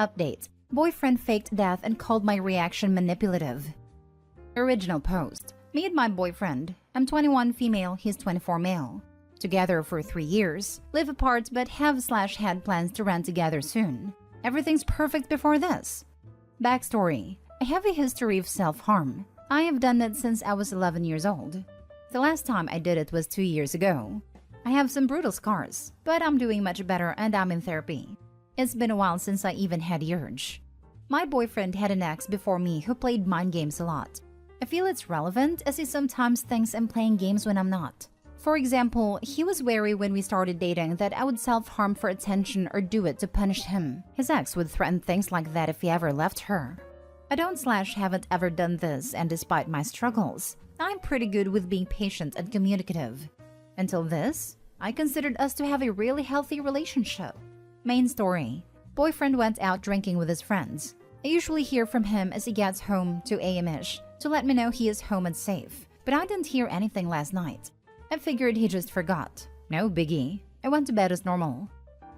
Update. Boyfriend faked death and called my reaction manipulative. Original post. Me and my boyfriend. I'm 21 female, he's 24 male. Together for 3 years. Live apart but have/had plans to run together soon. Everything's perfect before this. Backstory. I have a history of self-harm. I have done it since I was 11 years old. The last time I did it was 2 years ago. I have some brutal scars, but I'm doing much better and I'm in therapy. It's been a while since I even had the urge. My boyfriend had an ex before me who played mind games a lot. I feel it's relevant as he sometimes thinks I'm playing games when I'm not. For example, he was wary when we started dating that I would self-harm for attention or do it to punish him. His ex would threaten things like that if he ever left her. I don't/haven't ever done this, and despite my struggles, I'm pretty good with being patient and communicative. Until this, I considered us to have a really healthy relationship. Main story. Boyfriend went out drinking with his friends. I usually hear from him as he gets home 2 a.m.-ish to let me know he is home and safe, but I didn't hear anything last night. I figured he just forgot. No biggie. I went to bed as normal.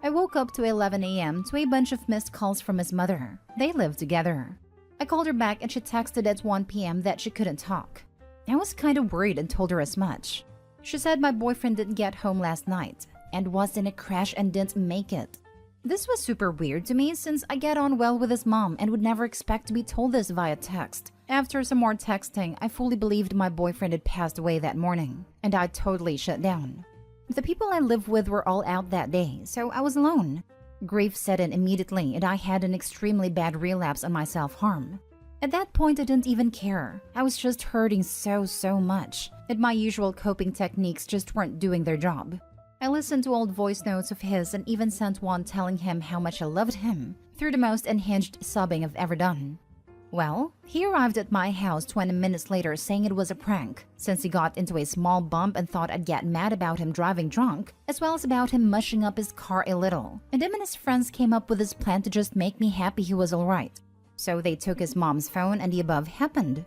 I woke up to 11 a.m. to a bunch of missed calls from his mother. They live together. I called her back and she texted at 1 p.m. that she couldn't talk. I was kind of worried and told her as much. She said my boyfriend didn't get home last night and was in a crash and didn't make it. This was super weird to me since I get on well with his mom and would never expect to be told this via text. After some more texting, I fully believed my boyfriend had passed away that morning, and I totally shut down. The people I live with were all out that day, so I was alone. Grief set in immediately and I had an extremely bad relapse on my self-harm. At that point, I didn't even care. I was just hurting so much that my usual coping techniques just weren't doing their job. I listened to old voice notes of his and even sent one telling him how much I loved him through the most unhinged sobbing I've ever done. Well, he arrived at my house 20 minutes later saying it was a prank, since he got into a small bump and thought I'd get mad about him driving drunk, as well as about him mushing up his car a little. And him and his friends came up with this plan to just make me happy he was alright. So they took his mom's phone and the above happened.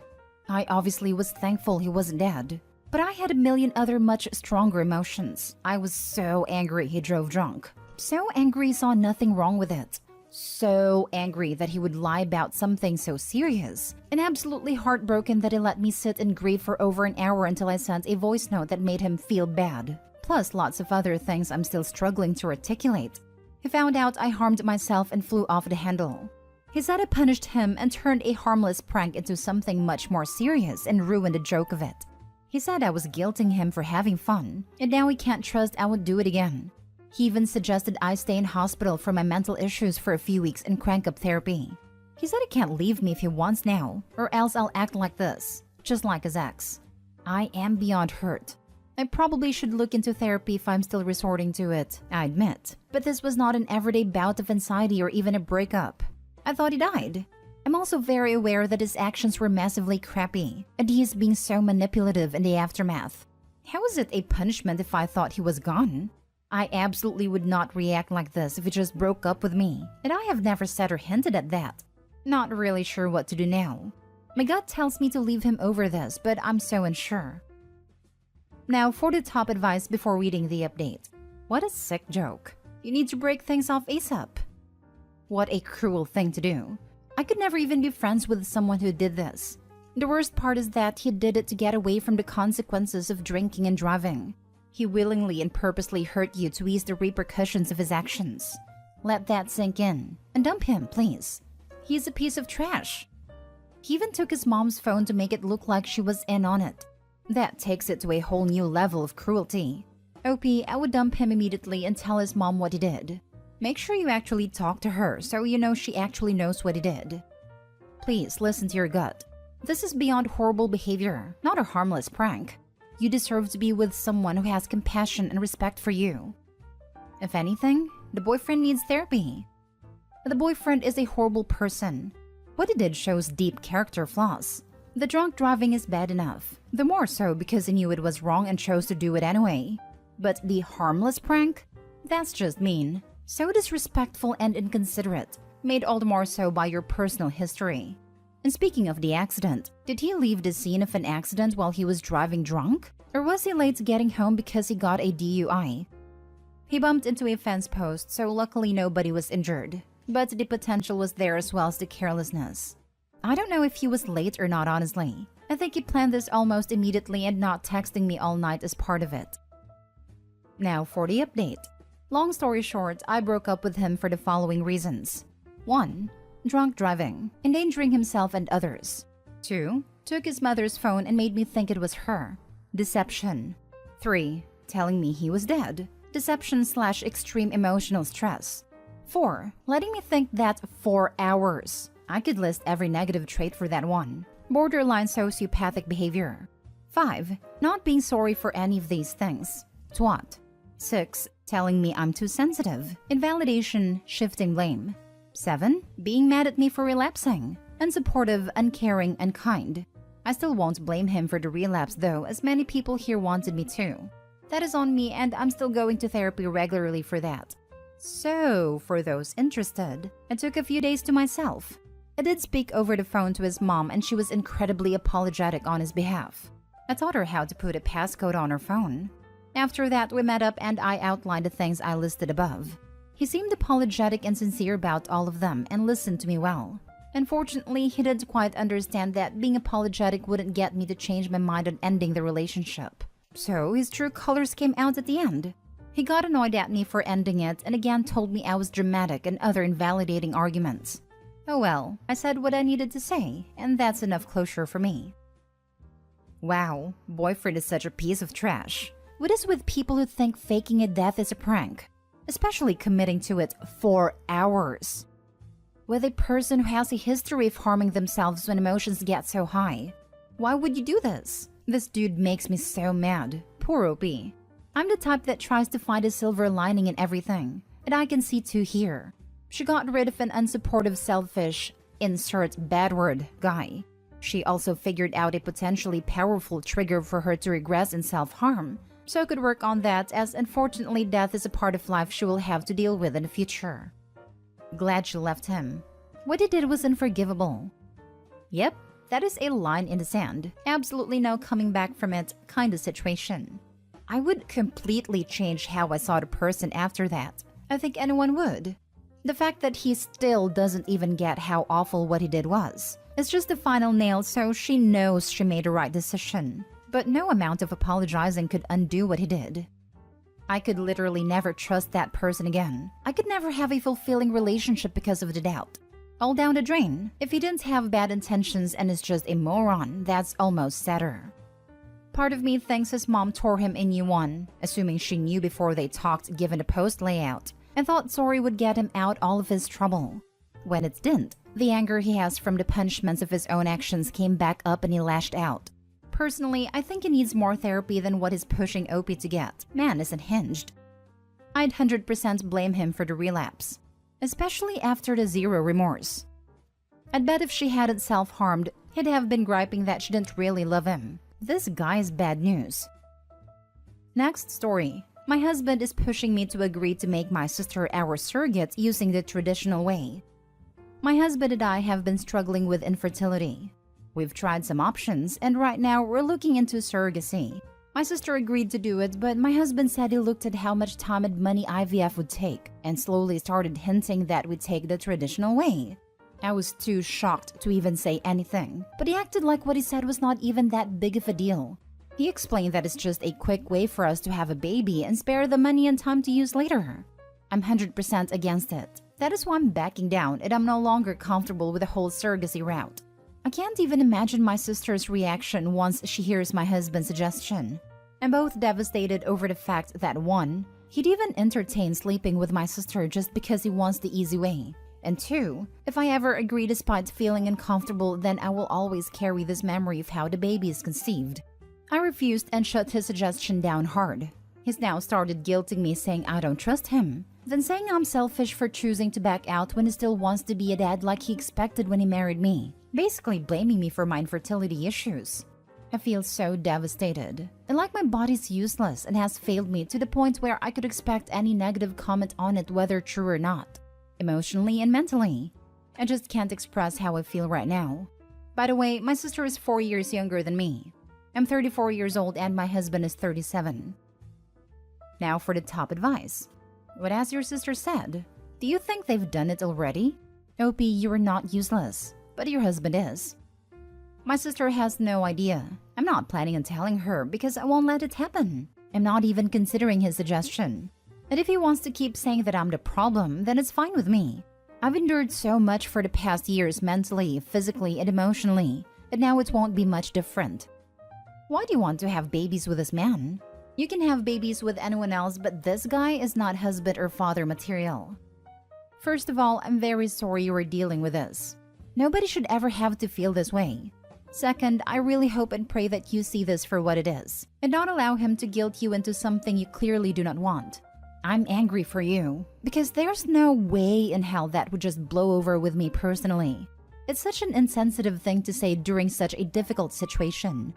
I obviously was thankful he wasn't dead. But I had a million other much stronger emotions. I was so angry he drove drunk. So angry he saw nothing wrong with it. So angry that he would lie about something so serious. And absolutely heartbroken that he let me sit in grief for over an hour until I sent a voice note that made him feel bad. Plus lots of other things I'm still struggling to articulate. He found out I harmed myself and flew off the handle. He said I punished him and turned a harmless prank into something much more serious and ruined the joke of it. He said I was guilting him for having fun, and now he can't trust I would do it again. He even suggested I stay in hospital for my mental issues for a few weeks and crank up therapy. He said he can't leave me if he wants now, or else I'll act like this, just like his ex. I am beyond hurt. I probably should look into therapy if I'm still resorting to it, I admit. But this was not an everyday bout of anxiety or even a breakup. I thought he died. I'm also very aware that his actions were massively crappy, and he is being so manipulative in the aftermath. How is it a punishment if I thought he was gone? I absolutely would not react like this if he just broke up with me, and I have never said or hinted at that. Not really sure what to do now. My gut tells me to leave him over this, but I'm so unsure. Now for the top advice before reading the update. What a sick joke. You need to break things off ASAP. What a cruel thing to do. I could never even be friends with someone who did this. The worst part is that he did it to get away from the consequences of drinking and driving. He willingly and purposely hurt you to ease the repercussions of his actions. Let that sink in. And dump him, please. He's a piece of trash. He even took his mom's phone to make it look like she was in on it. That takes it to a whole new level of cruelty. OP, I would dump him immediately and tell his mom what he did. Make sure you actually talk to her so you know she actually knows what he did. Please listen to your gut. This is beyond horrible behavior, not a harmless prank. You deserve to be with someone who has compassion and respect for you. If anything, the boyfriend needs therapy. The boyfriend is a horrible person. What he did shows deep character flaws. The drunk driving is bad enough, the more so because he knew it was wrong and chose to do it anyway. But the harmless prank? That's just mean. So disrespectful and inconsiderate, made all the more so by your personal history. And speaking of the accident, did he leave the scene of an accident while he was driving drunk? Or was he late getting home because he got a DUI? He bumped into a fence post, so luckily nobody was injured. but the potential was there as well as the carelessness. I don't know if he was late or not, honestly. I think he planned this almost immediately and not texting me all night as part of it. Now for the update. Long story short, I broke up with him for the following reasons. 1. Drunk driving, endangering himself and others. 2. Took his mother's phone and made me think it was her. Deception. 3. Telling me he was dead. Deception/extreme emotional stress. 4. Letting me think that 4 hours. I could list every negative trait for that one. Borderline sociopathic behavior. 5. Not being sorry for any of these things. Twat. 6. Telling me I'm too sensitive. Invalidation, shifting blame. 7. Being mad at me for relapsing. Unsupportive, uncaring, unkind. I still won't blame him for the relapse though, as many people here wanted me to. That is on me and I'm still going to therapy regularly for that. So, for those interested, I took a few days to myself. I did speak over the phone to his mom and she was incredibly apologetic on his behalf. I taught her how to put a passcode on her phone. After that, we met up and I outlined the things I listed above. He seemed apologetic and sincere about all of them and listened to me well. Unfortunately, he didn't quite understand that being apologetic wouldn't get me to change my mind on ending the relationship. So his true colors came out at the end. He got annoyed at me for ending it and again told me I was dramatic and other invalidating arguments. Oh well, I said what I needed to say, and that's enough closure for me. Wow, boyfriend is such a piece of trash. What is with people who think faking a death is a prank? Especially committing to it 4 hours. With a person who has a history of harming themselves when emotions get so high. Why would you do this? This dude makes me so mad. Poor OP. I'm the type that tries to find a silver lining in everything, and I can see two here. She got rid of an unsupportive, selfish, insert bad word, guy. She also figured out a potentially powerful trigger for her to regress in self-harm, so could work on that as unfortunately death is a part of life she will have to deal with in the future. Glad she left him. What he did was unforgivable. Yep, that is a line in the sand. Absolutely no coming back from it kind of situation. I would completely change how I saw the person after that. I think anyone would. The fact that he still doesn't even get how awful what he did was. It's just the final nail, so she knows she made the right decision. But no amount of apologizing could undo what he did. I could literally never trust that person again. I could never have a fulfilling relationship because of the doubt. All down the drain. If he didn't have bad intentions and is just a moron, that's almost sadder. Part of me thinks his mom tore him a new one, assuming she knew before they talked given the post layout, and thought sorry would get him out all of his trouble. When it didn't, the anger he has from the punishments of his own actions came back up and he lashed out. Personally, I think he needs more therapy than what he's pushing OP to get. Man is unhinged. I'd 100% blame him for the relapse, especially after the zero remorse. I'd bet if she hadn't self-harmed, he'd have been griping that she didn't really love him. This guy's bad news. Next story. My husband is pushing me to agree to make my sister our surrogate using the traditional way. My husband and I have been struggling with infertility. We've tried some options, and right now we're looking into surrogacy. My sister agreed to do it, but my husband said he looked at how much time and money IVF would take, and slowly started hinting that we'd take the traditional way. I was too shocked to even say anything, but he acted like what he said was not even that big of a deal. He explained that it's just a quick way for us to have a baby and spare the money and time to use later. I'm 100% against it. That is why I'm backing down, and I'm no longer comfortable with the whole surrogacy route. I can't even imagine my sister's reaction once she hears my husband's suggestion. I'm both devastated over the fact that 1, he'd even entertain sleeping with my sister just because he wants the easy way. And 2, if I ever agree despite feeling uncomfortable, then I will always carry this memory of how the baby is conceived. I refused and shut his suggestion down hard. He's now started guilting me, saying I don't trust him, then saying I'm selfish for choosing to back out when he still wants to be a dad like he expected when he married me, basically blaming me for my infertility issues. I feel so devastated, and like my body's useless and has failed me to the point where I could expect any negative comment on it, whether true or not, emotionally and mentally. I just can't express how I feel right now. By the way, my sister is 4 years younger than me. I'm 34 years old and my husband is 37. Now for the top advice. What has your sister said? Do you think they've done it already? OP, you are not useless, but your husband is. My sister has no idea. I'm not planning on telling her because I won't let it happen. I'm not even considering his suggestion. And if he wants to keep saying that I'm the problem, then it's fine with me. I've endured so much for the past years mentally, physically, and emotionally, and now it won't be much different. Why do you want to have babies with this man? You can have babies with anyone else, but this guy is not husband or father material. First of all, I'm very sorry you are dealing with this. Nobody should ever have to feel this way. Second, I really hope and pray that you see this for what it is, and not allow him to guilt you into something you clearly do not want. I'm angry for you, because there's no way in hell that would just blow over with me personally. It's such an insensitive thing to say during such a difficult situation.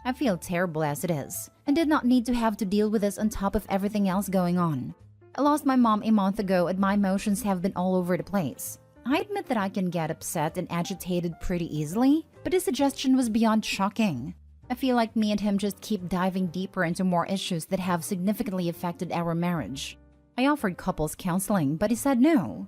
I feel terrible as it is, and did not need to have to deal with this on top of everything else going on. I lost my mom a month ago and my emotions have been all over the place. I admit that I can get upset and agitated pretty easily, but his suggestion was beyond shocking. I feel like me and him just keep diving deeper into more issues that have significantly affected our marriage. I offered couples counseling, but he said no.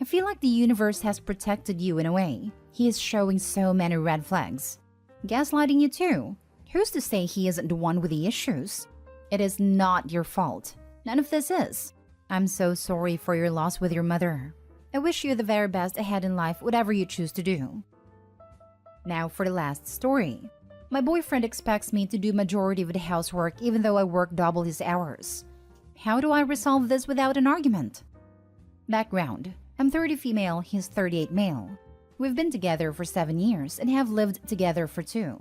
I feel like the universe has protected you in a way. He is showing so many red flags. Gaslighting you too. Who's to say he isn't the one with the issues? It is not your fault. None of this is. I'm so sorry for your loss with your mother. I wish you the very best ahead in life, whatever you choose to do. Now for the last story. My boyfriend expects me to do majority of the housework even though I work double his hours. How do I resolve this without an argument? Background. I'm 30 female, he's 38 male. We've been together for 7 years and have lived together for 2.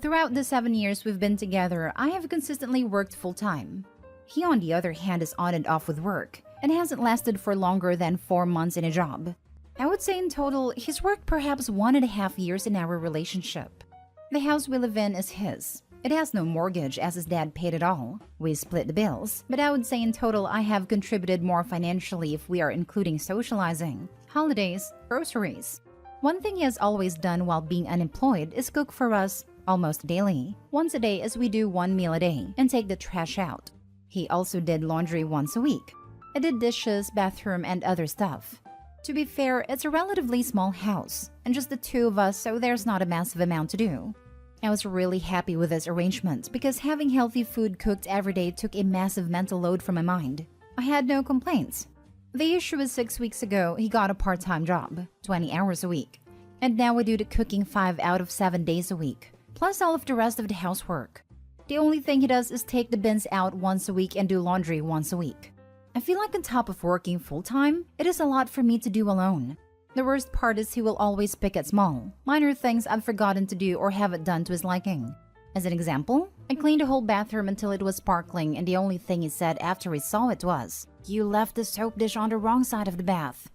Throughout the 7 years we've been together, I have consistently worked full-time. He, on the other hand, is on and off with work and hasn't lasted for longer than 4 months in a job. I would say in total, he's worked perhaps 1.5 years in our relationship. The house we live in is his. It has no mortgage as his dad paid it all. We split the bills, but I would say in total I have contributed more financially if we are including socializing, holidays, groceries. One thing he has always done while being unemployed is cook for us almost daily, once a day as we do 1 meal a day, and take the trash out. He also did laundry once a week. I did dishes, bathroom, and other stuff. To be fair, it's a relatively small house, and just the 2 of us, so there's not a massive amount to do. I was really happy with this arrangement because having healthy food cooked every day took a massive mental load from my mind. I had no complaints. The issue is 6 weeks ago, he got a part-time job, 20 hours a week. And now I do the cooking 5 out of 7 days a week, plus all of the rest of the housework. The only thing he does is take the bins out once a week and do laundry once a week. I feel like on top of working full-time, it is a lot for me to do alone. The worst part is he will always pick at small, minor things I've forgotten to do or haven't done to his liking. As an example, I cleaned the whole bathroom until it was sparkling and the only thing he said after he saw it was, "You left the soap dish on the wrong side of the bath."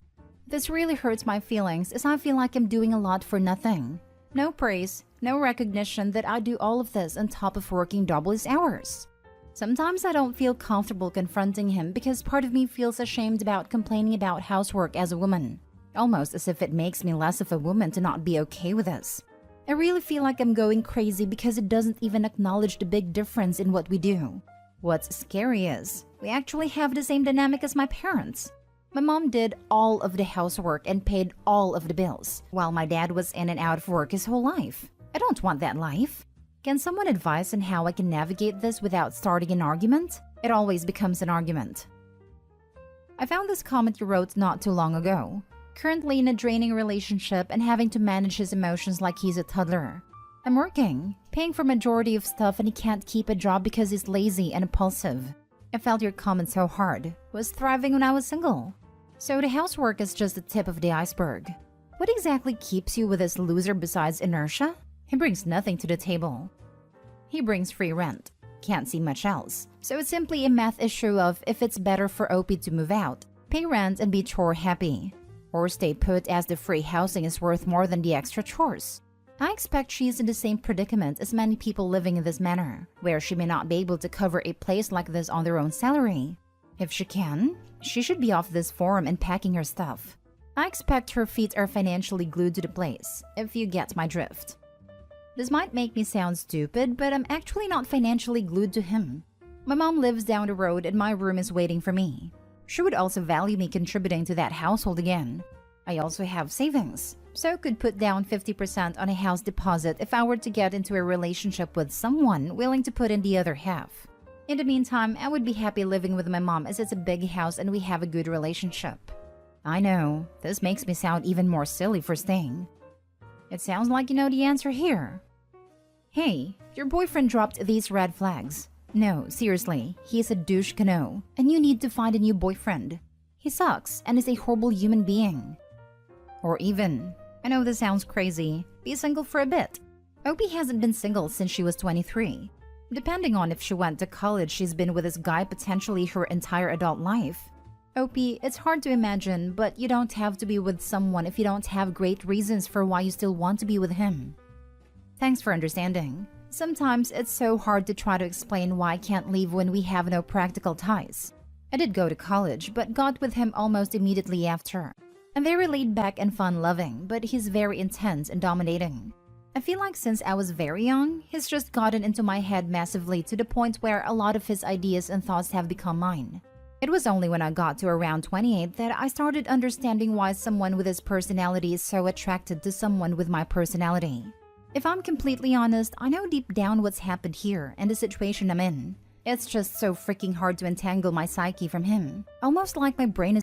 This really hurts my feelings as I feel like I'm doing a lot for nothing. No praise, no recognition that I do all of this on top of working double his hours. Sometimes I don't feel comfortable confronting him because part of me feels ashamed about complaining about housework as a woman. Almost as if it makes me less of a woman to not be okay with this. I really feel like I'm going crazy because it doesn't even acknowledge the big difference in what we do. What's scary is, we actually have the same dynamic as my parents. My mom did all of the housework and paid all of the bills, while my dad was in and out of work his whole life. I don't want that life. Can someone advise on how I can navigate this without starting an argument? It always becomes an argument. I found this comment you wrote not too long ago. Currently in a draining relationship and having to manage his emotions like he's a toddler. I'm working, paying for majority of stuff and he can't keep a job because he's lazy and impulsive. I felt your comment so hard. Was thriving when I was single. So the housework is just the tip of the iceberg. What exactly keeps you with this loser besides inertia? He brings nothing to the table. He brings free rent. Can't see much else. So it's simply a math issue of if it's better for OP to move out, pay rent and be chore happy. Or stay put as the free housing is worth more than the extra chores. I expect she's in the same predicament as many people living in this manner, where she may not be able to cover a place like this on their own salary. If she can, she should be off this forum and packing her stuff. I expect her feet are financially glued to the place, if you get my drift. This might make me sound stupid, but I'm actually not financially glued to him. My mom lives down the road and my room is waiting for me. She would also value me contributing to that household again. I also have savings, so could put down 50% on a house deposit if I were to get into a relationship with someone willing to put in the other half. In the meantime, I would be happy living with my mom as it's a big house and we have a good relationship. I know, this makes me sound even more silly for staying. It sounds like you know the answer here. Hey, your boyfriend dropped these red flags. No, seriously, he's a douche canoe, and you need to find a new boyfriend. He sucks and is a horrible human being. Or even, I know this sounds crazy, be single for a bit. Opie hasn't been single since she was 23. Depending on if she went to college, she's been with this guy potentially her entire adult life. Opie, it's hard to imagine, but you don't have to be with someone if you don't have great reasons for why you still want to be with him. Thanks for understanding. Sometimes it's so hard to try to explain why I can't leave when we have no practical ties. I did go to college, but got with him almost immediately after. I'm very laid back and fun-loving, but he's very intense and dominating. I feel like since I was very young, he's just gotten into my head massively to the point where a lot of his ideas and thoughts have become mine. It was only when I got to around 28 that I started understanding why someone with his personality is so attracted to someone with my personality. If I'm completely honest, I know deep down what's happened here and the situation I'm in. It's just so freaking hard to entangle my psyche from him. Almost like my brain is